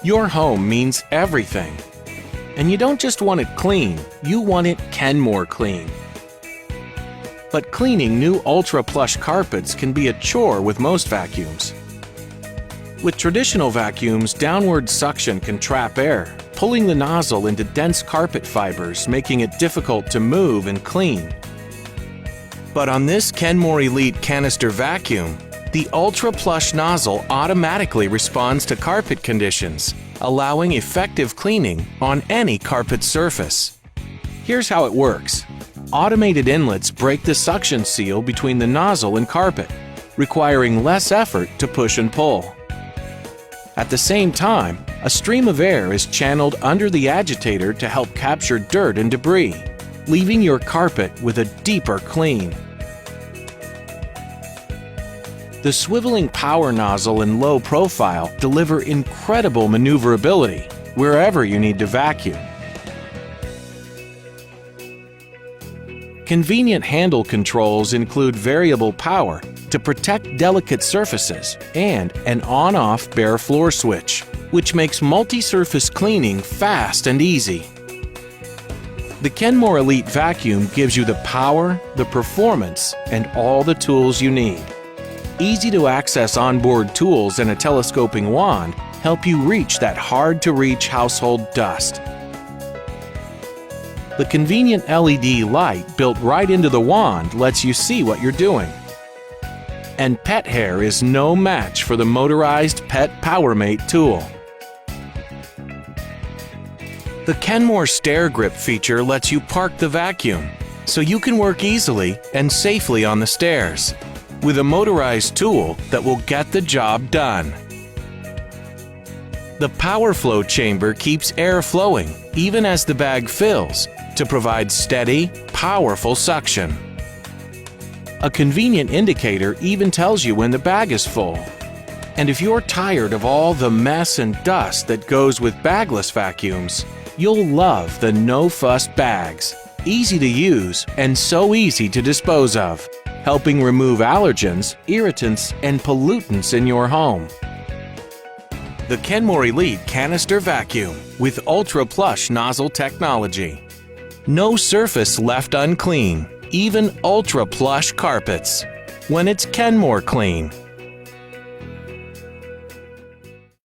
Your home means everything. And you don't just want it clean, you want it Kenmore clean. But cleaning new ultra plush carpets can be a chore with most vacuums. With traditional vacuums, downward suction can trap air, pulling the nozzle into dense carpet fibers, making it difficult to move and clean. But on this Kenmore Elite Canister vacuum, the ultra plush nozzle automatically responds to carpet conditions, allowing effective cleaning on any carpet surface. Here's how it works. Automated inlets break the suction seal between the nozzle and carpet, requiring less effort to push and pull. At the same time, a stream of air is channeled under the agitator to help capture dirt and debris, leaving your carpet with a deeper clean. The swiveling power nozzle and low profile deliver incredible maneuverability wherever you need to vacuum. Convenient handle controls include variable power to protect delicate surfaces and an on-off bare floor switch, which makes multi-surface cleaning fast and easy. The Kenmore Elite Vacuum gives you the power, the performance, and all the tools you need. Easy-to-access onboard tools and a telescoping wand help you reach that hard-to-reach household dust. The convenient LED light built right into the wand lets you see what you're doing. And pet hair is no match for the motorized Pet PowerMate tool. The Kenmore Stair Grip feature lets you park the vacuum, so you can work easily and safely on the stairs, with a motorized tool that will get the job done. The power flow chamber keeps air flowing even as the bag fills to provide steady, powerful suction. A convenient indicator even tells you when the bag is full. And if you're tired of all the mess and dust that goes with bagless vacuums, you'll love the no-fuss bags. Easy to use and so easy to dispose of, helping remove allergens, irritants, and pollutants in your home. The Kenmore Elite Canister Vacuum with Ultra Plush Nozzle Technology. No surface left unclean, even ultra plush carpets. When it's Kenmore clean.